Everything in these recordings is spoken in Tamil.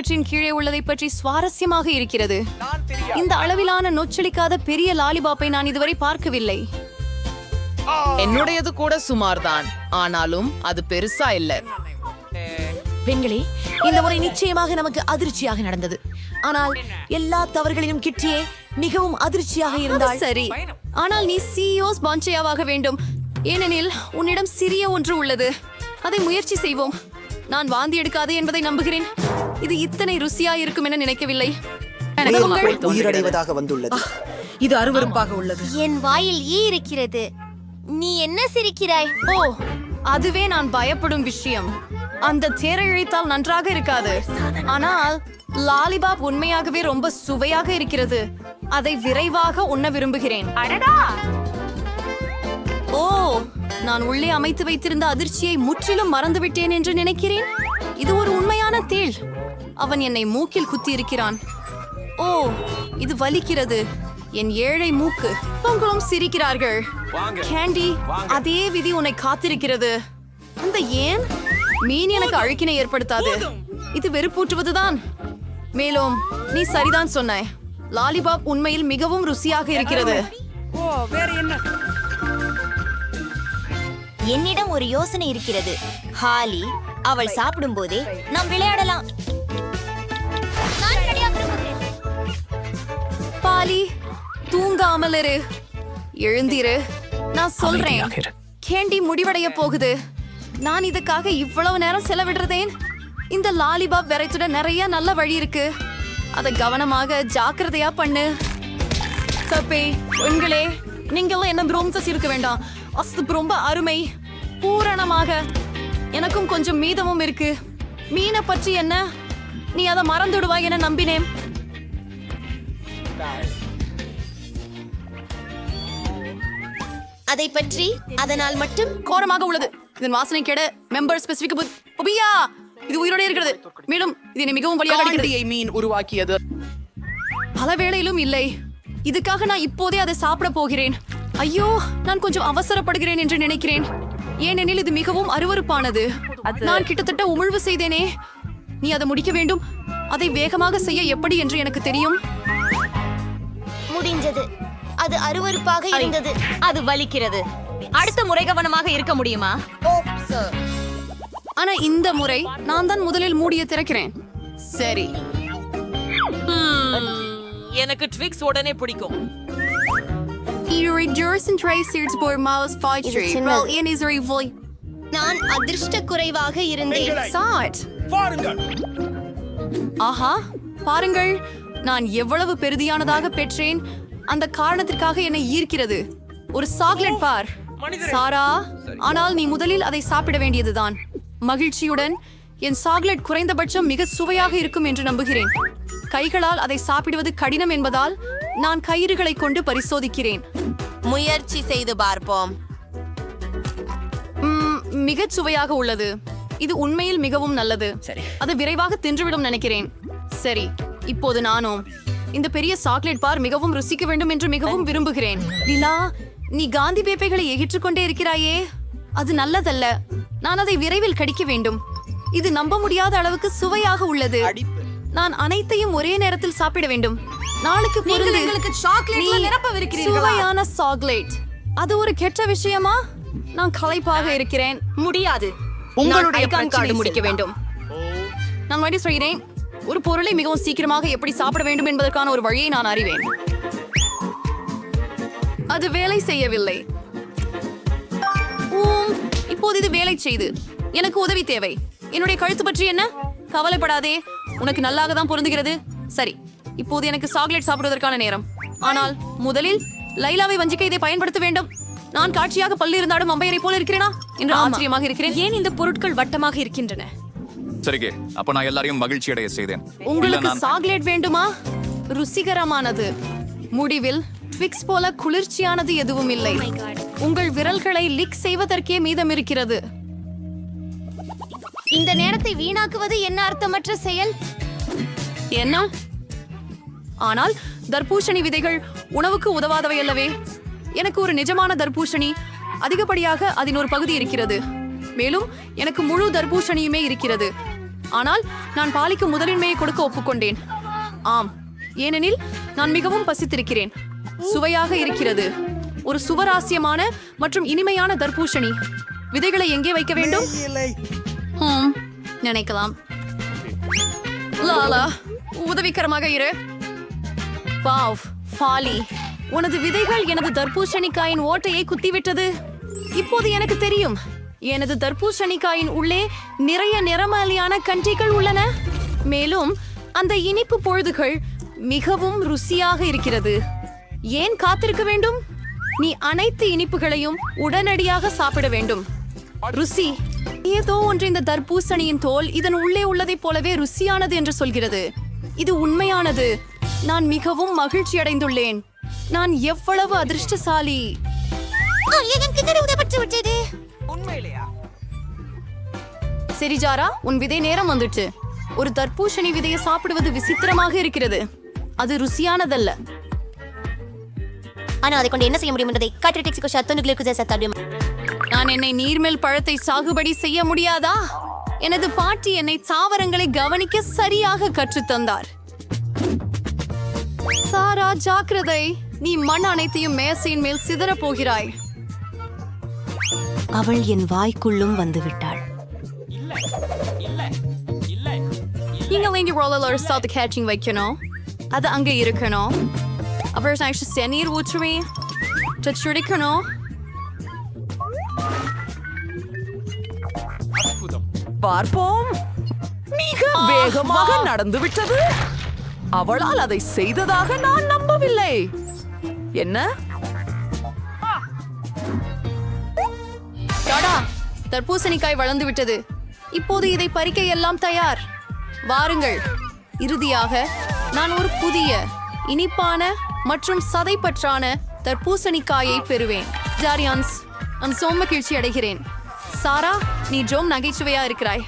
இவற்றின் கீழே உள்ளதை பற்றி சுவாரஸ்யமாக இருக்கிறது. இந்த அளவிலான நொச்சலிக்காத பெரிய லாலிபாப்பை நான் இதுவரை பார்க்கவில்லை. என்னுடையது கூட சுமார்தான், ஆனாலும் அது பெருசா இல்ல. பெண்களே, இந்த முறை நிச்சயமாக நமக்கு அதிர்ச்சியாக நடந்தது. ஆனால் எல்லா தவறுகளிலும் கிட்டியே மிகவும் அதிர்ச்சியாக இருந்தால் சரி, ஆனால் நீ சிஇஓஸ் பாஞ்சையாவாக வேண்டும். ஏனெனில் உன்னிடம் சிறிய ஒன்று உள்ளது. அதை முயற்சி செய்வோம். நான் வாந்தி எடுக்காது என்பதை நம்புகிறேன். இது இத்தனை ருசியா இருக்கும் என நினைக்கவில்லை. உயிரடைவதாக வந்துள்ளது. இது அருவருப்பாக உள்ளது. என் வாயில் ஈ இருக்கிறது. நீ என்ன சிரிக்கிறாய்? ஓ, அதுவே நான் பயப்படும் விஷயம். அந்த தேரை இழைத்தால் நன்றாக இருக்காது. ஆனால் லாலிபாப் உண்மையாகவே ரொம்ப சுவையாக இருக்கிறது. அதை விரைவாக உண்ண விரும்புகிறேன். ஓ, நான் உள்ளே அமைத்து வைத்திருந்த அதிர்ச்சியை முற்றிலும் மறந்துவிட்டேன் என்று நினைக்கிறேன். இது ஒரு உண்மையான தேள். அவன் என்னை மூக்கில் குத்தி இருக்கிறான். ஓ, இது வலிக்கிறது. என் ஏழை மூக்கு. உங்களும் சிரிக்கிறார்கள். கேண்டி, அதே விதி உன்னை காத்திருக்கிறது. அந்த ஏன் மீன் எனக்கு அழுக்கினை ஏற்படுத்தாது. இது வெறுப்பூட்டுவதுதான். மேலும் நீ சரிதான் சொன்னாய். லாலிபாப் உண்மையில் மிகவும் ருசியாக இருக்கிறது. என்னிடம் ஒரு யோசனை இருக்கிறது. ஹாலி, அவள் சாப்பிடும் போதே நாம் விளையாடலாம். பாலி, தூங்காமல் இரு. எழுந்திரு. நான் சொல்றேன், கேண்டி முடிவடைய போகுது. நான் இதுக்காக இவ்வளவு நேரம் செலவிடுறதேன். இந்த லாலிபாப் வெரைட்டியோட நிறைய நல்ல வழி இருக்கு. அதை கவனமாக ஜாக்கிரதையா பண்ணு. சப்பே, பெண்களே, நீங்களும் என்ன ப்ரோம்சஸ் இருக்க வேண்டாம். அது ரொம்ப அருமை. பூரணமாக. எனக்கும் கொஞ்சம் மீதமும் இருக்கு. மீனை பற்றி என்ன? நீ அதை மறந்துடுவாய் என நம்பினேன். அதை பற்றி அதனால் மட்டும் கோரமாக உள்ளது. இதன் வாசனை கேட மெம்பர் ஸ்பெசிபிக் புபியா. இது உயிரோட இருக்கிறது. மேலும் இது என்னை மிகவும் வலியாக அடிக்கிறது. மீன் உருவாக்கியது பல வேளையிலும் இல்லை. இதுக்காக நான் இப்போதே அதை சாப்பிட போகிறேன். ஐயோ, நான் கொஞ்சம் அவசரப்படுகிறேன் என்று நினைக்கிறேன். ஏனெனில் இது மிகவும் அருவருப்பானது. நான் கிட்டத்தட்ட உமிழ்வு செய்தேனே. நீ அதை முடிக்க வேண்டும். அதை வேகமாக செய்ய எப்படி என்று எனக்கு தெரியும். முடிஞ்சது. அது அருவருப்பாக இருந்தது. அது வலிக்கிறது. அடுத்த முறை கவனமாக இருக்க முடியுமா? ஆனா இந்த முறை நான் தான் முதலில் மூடிய திறக்கிறேன். சரி, எனக்கு ட்விக்ஸ் உடனே பிடிக்கும். நான் அதிர்ஷ்ட குறைவாக இருந்தேன். ஆஹா, பாருங்கள், நான் எவ்வளவு பெரிதியானதாக பெற்றேன். அந்த காரணத்திற்காக என்னை ஈர்க்கிறது. ஒரு சாக்லேட் பார் சாரா. ஆனால் நீ முதலில் அதை சாப்பிட வேண்டியதுதான். மகிழ்ச்சியுடன், என் சாக்லேட் குறைந்தபட்சம் மிக சுவையாக இருக்கும் என்று நம்புகிறேன். கைகளால் அதை சாப்பிடுவது கடினம் என்பதால் நான் கயிறுகளை கொண்டு பரிசோதிக்கிறேன். முயற்சி செய்து பார்ப்போம். மிகச் சுவையாக உள்ளது. இது உண்மையில் மிகவும் நல்லது. அது விரைவாக தின்றுவிடும் நினைக்கிறேன். சரி, இப்போது நானும் இந்த பெரிய சாக்லேட் பார் மிகவும் ருசிக்க வேண்டும் என்று மிகவும் விரும்புகிறேன். லீலா, நீ காந்தி பேப்பைகளை எகிற்றுக் கொண்டே இருக்கிறாயே. அது நல்லதல்ல. நான் அதை விரைவில் கடிக்க வேண்டும். இது நம்ப முடியாத அளவுக்கு சுவையாக உள்ளது. நான் அனைத்தையும் ஒரே நேரத்தில் சாப்பிட வேண்டும். நாளைக்கு சுவையான சாக்லேட். அது ஒரு கெட்ட விஷயமா? நான் களைப்பாக இருக்கிறேன். முடியாது. உங்களுடைய கார்டு முடிக்க வேண்டும். நான் மறுபடியும் சொல்கிறேன், ஒரு பொருளை மிகவும் சீக்கிரமாக எப்படி சாப்பிட வேண்டும் என்பதற்கான ஒரு வழியை நான் அறிவேன். அது வேலை செய்யவில்லை. இப்போது இது வேலை செய்து எனக்கு உதவி தேவை. என்னுடைய கழுத்து பற்றி என்ன? கவலைப்படாதே, உனக்கு நல்லாக தான் பொருந்துகிறது. சரி, இப்போது எனக்கு சாக்லேட் சாப்பிடுவதற்கான நேரம். ஆனால் முதலில் லைலாவை வஞ்சிக்க இதை பயன்படுத்த வேண்டும். நான் காட்சியாக பல்லு இருந்தாலும் அம்பையரை போல இருக்கிறேனா என்று ஆச்சரியமாக இருக்கிறேன். ஏன் இந்த பொருட்கள் வட்டமாக இருக்கின்றன? சரிங்க, அப்ப நான் எல்லாரையும் மகிழ்ச்சி அடைய செய்தேன். உங்களுக்கு சாக்லேட் வேண்டுமா? ருசிகரமானது. முடிவில் ட்விக்ஸ் போல குளிர்ச்சியானது எதுவும் இல்லை. உங்கள் விரல்களை லிக் செய்வதற்கே மீதம் இருக்கிறது. இந்த நேரத்தை வீணாக்குவது என்ன அர்த்தமற்ற செயல்? என்ன? ஆனால் தர்பூசணி விதைகள் உணவுக்கு உதவாதவை அல்லவே. எனக்கு ஒரு நிஜமான தர்பூசணி, அதிகப்படியாக அதன் ஒரு பகுதி இருக்கிறது. மேலும் எனக்கு முழு தர்பூசணியுமே இருக்கிறது. ஆனால் நான் பாலிக்கு முதலின்மையை கொடுக்க ஒப்புக்கொண்டேன். ஆம், ஏனெனில் நான் மிகவும் பசித்திருக்கிறேன். சுவையாக இருக்கிறது. ஒரு சுவராசியமான மற்றும் இனிமையான தர்பூசணி. விதைகளை எங்கே வைக்க வேண்டும்? நினைக்கலாம். லாலா, உதவிகரமாக இரு. வாவ், ஃபாலி, உனது விதைகள் எனது தர்பூசணிக்காயின் ஓட்டையை குத்திவிட்டது. இப்போது எனக்கு தெரியும், எனது தர்பூசணிக்காயின் உள்ளே நிறைய நிறமாலியான கன்றிகள் உள்ளன. மேலும் அந்த இனிப்பு பொழுதுகள் மிகவும் ருசியாக இருக்கிறது. ஏன் காத்திருக்க வேண்டும்? நீ அனைத்து இனிப்புகளையும் உடனடியாக சாப்பிட வேண்டும். ருசி ஏதோ ஒன்று இந்த தர்பூசணியின் தோல் இதன் உள்ளே உள்ளதைப் போலவே ருசியானது என்று சொல்கிறது. இது உண்மையானது. நான் மிகவும் மகிழ்ச்சி அடைந்துள்ளேன். நான் எவ்வளவு அதிர்ஷ்டசாலி. சரி ஜாரா, உன் விதை நேரம் வந்துட்டு. ஒரு தர்பூசணி விதையை சாப்பிடுவது விசித்திரமாக இருக்கிறது. அது ருசியானதல்ல. ஆனா அதை கொண்டு என்ன செய்ய முடியும் என்பதை காட்ரிடெக்ஸிகோ ஷாத்தோனுக்கு சத்தாடும். நான் என்னை நீர்மேல் பழத்தை சாகுபடி செய்ய முடியாதா? எனது பாட்டி என்னை தாவரங்களை கவனிக்க சரியாக கற்றுத்தந்தார். சாரா, ஜாக்கிரதை, நீ மண் அனைத்தையும் மேசையின் மேல் சிதற போகிறாய். அவள் என் வாய்க்குள்ளும் வந்து விட்டாள். நீங்கள் இங்கே ரோலர் சாத்து கேச்சிங் வைக்கணும். அது அங்கே இருக்கணும். அப்புறம் நீர் ஊற்றுமே சுடிக்கணும். பார்ப்போம். மிக வேகமாக நடந்து விட்டது. அவளால் அதை செய்ததாக நான் நம்பவில்லை. என்ன? டாடா, தர்பூசணிக்காய் வளர்ந்து விட்டது. இப்போது இதை பறிக்க எல்லாம் தயார். வாருங்கள். இறுதியாக நான் ஒரு புதிய இனிப்பான மற்றும் சதைப்பற்றான தர்பூசணிக்காயை பெறுவேன். ஜாரியான்ஸ், நான் மகிழ்ச்சி அடைகிறேன். சாரா, நீ ஜோம் நகைச்சுவையா இருக்கிறாய்.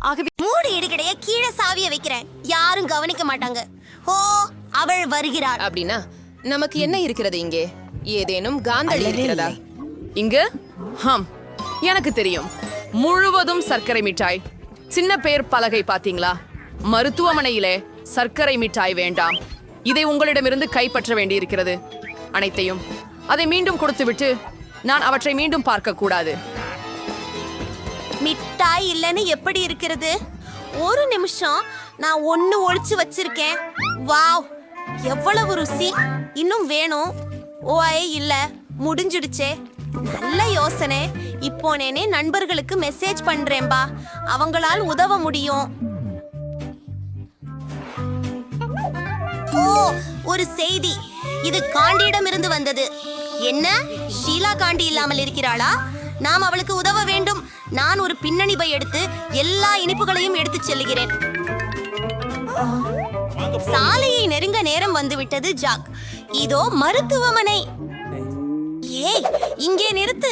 ஆகவே மூடு இடுகடைய கீழே சாவிய வைக்கிறேன். யாரும் கவனிக்க மாட்டாங்க. ஓ, அவள் வருகிறாள். அப்படின்னா நமக்கு என்ன இருக்கிறது இங்கே? ஏதேனும் காந்தளி இருக்கிறதா? இங்க எனக்கு தெரியும். முழுவதும் சர்க்கரை மிட்டாய். சின்ன பேர் பலகை பாத்தீங்களா? மருத்துவமனையிலே சர்க்கரை மிட்டாய் வேண்டாம். இதை உங்களிடமிருந்து கைப்பற்ற வேண்டியிருக்கிறது. அனைத்தையும் அதை மீண்டும் கொடுத்துவிட்டு நான் அவற்றை மீண்டும் பார்க்க கூடாது. மிட்டாய் இல்லைன்னு எப்படி இருக்கிறது? ஒரு நிமிஷம், நான் ஒண்ணு ஒளிச்சு வச்சிருக்கேன். வாவ், எவ்வளவு ருசி! இன்னும் வேணும்? ஓய், இல்ல, முடிஞ்சிடுச்சே. நல்ல யோசனை. இப்போ நேனே நண்பர்களுக்கு மெசேஜ் பண்றேன்பா. அவங்களால் உதவ முடியும். ஓ, ஒரு செய்தி. இது காண்டியிடம் இருந்து வந்தது. என்ன, ஷீலா காண்டி இல்லாமல் இருக்கிறாளா? நாம் அவளுக்கு உதவ வேண்டும். நான் ஒரு பின்னணி பை எடுத்து எல்லா இனிப்புகளையும் எடுத்துச் செல்கிறேன். சாலையை நெருங்க நேரம் வந்துவிட்டது. ஜாக், இதோ மருத்துவமனை. ஏய், இங்கே நிறுத்து.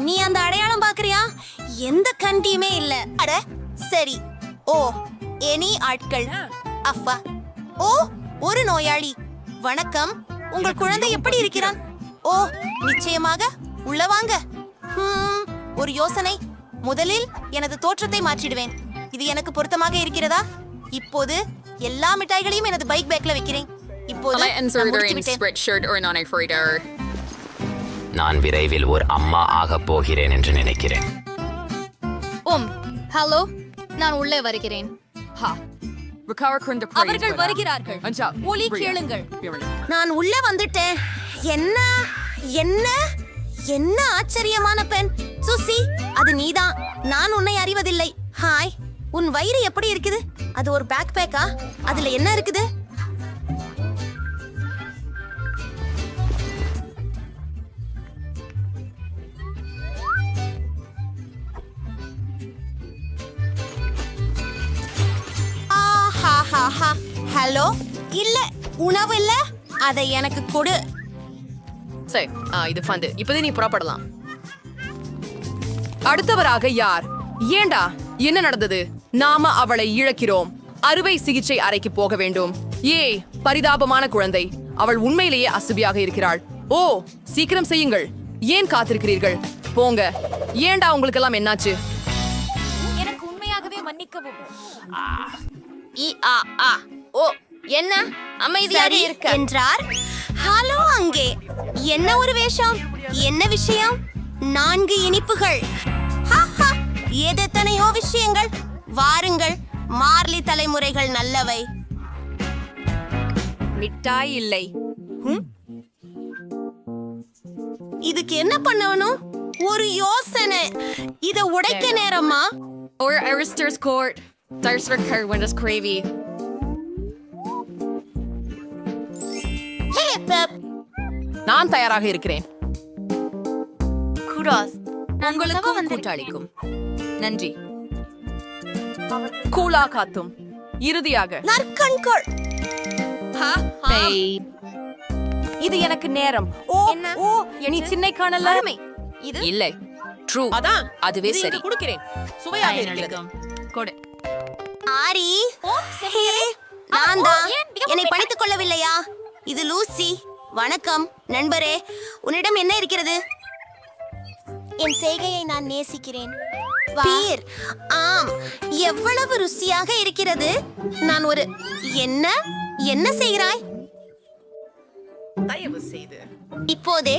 நீ அந்த அடையாளம் பாக்குறியா? எந்த கண்டியுமே இல்ல. அட சரி. ஓ, எனி ஆட்கள். அப்பா, ஓ, ஒரு நோயாளி. வணக்கம், உங்கள் குழந்தை எப்படி இருக்கிறான்? ஓ, நிச்சயமாக, உள்ள வாங்க. ஒரு யோசனை. முதலில் எனது தோற்றத்தை மாற்றிடுவேன். இது எனக்கு பொருத்தமாக இருக்கிறதா? இப்போது எல்லா மிட்டாய்களையும் எனது பைக் பேக்ல வைக்கிறேன். இப்போது நான் முடித்துவிட்டேன். நான் விரைவில் ஒரு அம்மா ஆக போகிறேன் என்று நினைக்கிறேன். ஹலோ, நான் உள்ளே வருகிறேன். அவர்கள் வருகிறார்கள். ஒலி கேளுங்கள். நான் உள்ள வந்துட்டேன். என்ன என்ன என்ன ஆச்சரியமான பெண். சுசி, அது நீதான். நான் உன்னை அறிவதில்லை. ஹாய், உன் வயிறு எப்படி இருக்குது? அது ஒரு பேக் பேக்கா? அதுல என்ன இருக்குது? ஹலோ, இல்ல, உணவு இல்ல. அதை எனக்கு கொடு. சரி, இது ஃபந்து. இப்போதே நீ புறப்படலாம். அடுத்தவராக யார்? ஏண்டா, என்ன நடந்தது? நாம அவளை இழக்கிறோம். அறுவை சிகிச்சை அறைக்கு போக வேண்டும். ஏய், பரிதாபமான குழந்தை. அவள் உண்மையிலேயே அசுபியாக இருக்கிறாள். ஓ, சீக்கிரம் செய்யுங்கள். ஏன் காத்திருக்கிறீர்கள்? போங்க. ஏண்டா, உங்களுக்கு எல்லாம் என்னாச்சு? எனக்கு உண்மையாகவே மன்னிக்கவும். ஓ என்ன அமைதியாக சரி இருக்க என்றார். ஹலோ அங்கே என்ன ஒரு வேஷம், என்ன விஷயம்? 4 இனிப்புகள். ஹாஹா, எத்தனையோ விஷயங்கள். வாருங்கள், மார்லி தலைமுறைகள் நல்லவை. மிட்டாய் இல்லை. இதுக்கு என்ன பண்ணணும்? ஒரு யோசனை. இத உடைக்க நேரமா? Or Arister's court. There's recur when it's gravy. Hey Pep, நான் தயாராக இருக்கிறேன். குடாஸ் உங்களுக்கும் கூட்டாளிக்கும் நன்றி. கூலா காத்தும் இறுதியாக நற்கண்கள். இது எனக்கு நேரம். ஓ ஓ நீ சின்னை காணல. இது இல்லை. ட்ரூ. அதான் அதுவே சரி. குடுக்கிறேன். சுவையாக இருக்கிறது. கொடு. ஆரி, ஹே, நான் தான். என்னை படித்துக் கொள்ளவில்லையா? இது லூசி. வணக்கம் நண்பரே, உன்னிடம் என்ன இருக்கிறது? என் செய்கையை நான் நேசிக்கிறேன். பீர். ஆம், எவ்வளவு ருசியாக இருக்கிறது. நான் ஒரு என்ன என்ன செய்கிறாய்? தயவு செய்து இப்போதே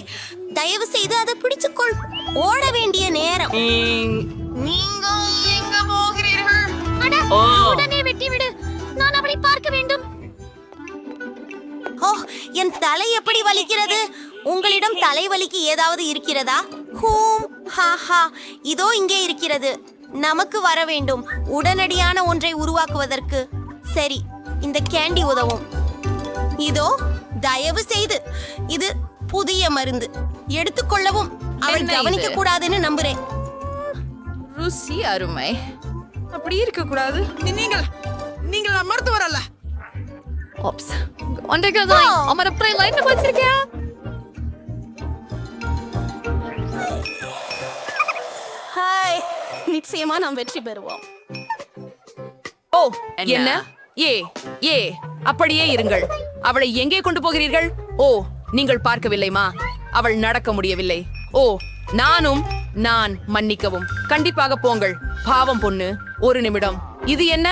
தயவு செய்து அதை பிடிச்சுக்கொள். ஓட வேண்டிய நேரம். நீங்கள் எங்க போகிறீர்கள்? உடனே வெட்டிவிடு. நான் அவளை பார்க்க வேண்டும். ஓ, என் தலை எப்படி வலிக்கிறது. உங்களிடம் தலைவலிக்கு ஏதாவது இருக்கிறதா? ஹூம், ஹாஹா, இதோ இங்கே இருக்கிறது. நமக்கு வர வேண்டும் உடனடியான ஒன்றை உருவாக்குவதற்கு. சரி, இந்த கேண்டி உதவும். இதோ, தயவு செய்து. இது புதிய மருந்து. எடுத்துக்கொள்ளவும். அவள் என்ன இது? கவனிக்க கூடாதுன்னு நம்புறேன். ருசி அருமை. அப்படி இருக்க கூடாது. நீங்கள் மருத்துவர் அல்ல. ஓப்ஸ் ஒன்றைக்குதான் அமர ப்ரை லைன் வச்சிருக்கியா? ஹாய், நிச்சயமா நாம் வெற்றி பெறுவோம். ஓ என்ன? ஏ ஏ அப்படியே இருங்கள். அவளை எங்கே கொண்டு போகிறீர்கள்? ஓ, நீங்கள் பார்க்கவில்லைமா? அவள் நடக்க முடியவில்லை. ஓ, நான் மன்னிக்கவும். கண்டிப்பாக போங்கள். பாவம் பொண்ணு. ஒரு நிமிடம். இது என்ன?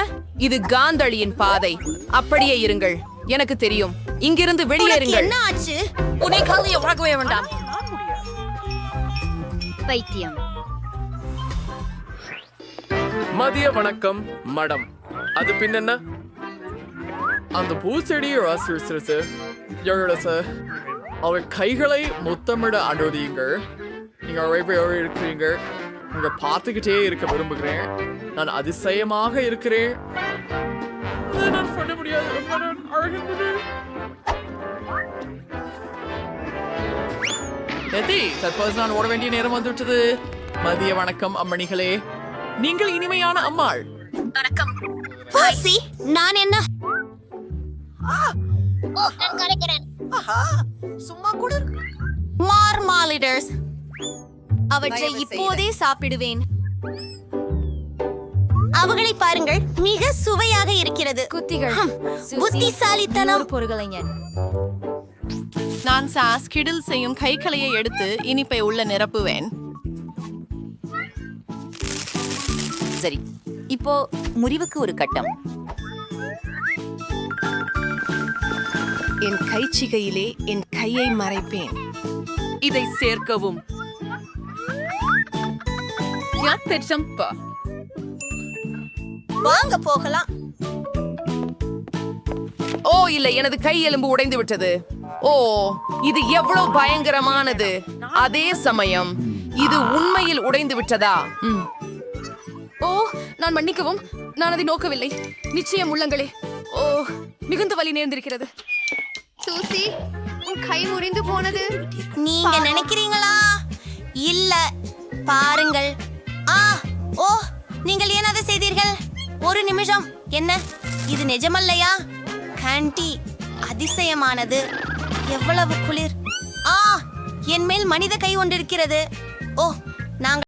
இது காந்தளியின் பாதை. அப்படியே இருங்கள். எனக்கு தெரியும். இங்கிருந்து உனக்கு வெளியேறுங்கள். என்ன ஆச்சு? உன்னை காலையை உறக்கவே வேண்டாம். பைத்தியம். மதிய வணக்கம் மடம். அது பின்னென்ன? அந்த பூச்செடியை ரசிச்சு அவர் கைகளை முத்தமிட அனுமதியுங்கள். நீங்க அழைப்பையோடு இருக்கிறீங்க. உங்க பார்த்துக்கிட்டே இருக்க விரும்புகிறேன். நான் அதிசயமாக இருக்கிறேன். நான் சொல்ல முடியாது. தற்போது நான் ஓட வேண்டிய நேரம் வந்துவிட்டது. மதிய வணக்கம் அம்மணிகளே. நீங்கள் இனிமையான அம்மாள். வாசி, நான் என்ன? சும்மா குளிர். மார்மாலிடர்ஸ். அவற்றை இப்போதே சாப்பிடுவேன். அவகளை பாருங்கள், மிக சுவையாக இருக்கிறது. குத்திகள். புத்திசாலித்தனம். பொருகலைஞன். நான் சாஸ் கிடில் செய்யும் கைக்களையை எடுத்து இனிப்பை உள்ள நிரப்புவேன். சரி, இப்போ முறிவுக்கு ஒரு கட்டம். என் கைச்சிகையிலே என் கையை மறைப்பேன். இதை சேர்க்கவும். வாங்க போகலாம். ஓ இல்லை, எனது கை எலும்பு உடைந்து விட்டது. ஓ, இது எவ்வளவு பயங்கரமானது. அதே சமயம் இது உண்மையில் உடைந்து விட்டதா? ஓ, நான் மன்னிக்கவும். நான் அதை நோக்கவில்லை. நிச்சயம் உள்ளங்களே. ஓ, மிகுந்த வலி நேர்ந்திருக்கிறது. சூசி, உன் கை முறிந்து போனது. நீங்க நினைக்கிறீங்களா? இல்ல, பாருங்கள். ஓ, நீங்கள் ஏன் அதை செய்தீர்கள்? ஒரு நிமிஷம். என்ன, இது நிஜமல்லையா? காண்டி அதிசயமானது. எவ்வளவு குளிர். என் மேல் மனித கை ஒன்றிருக்கிறது. ஓ, நாங்கள்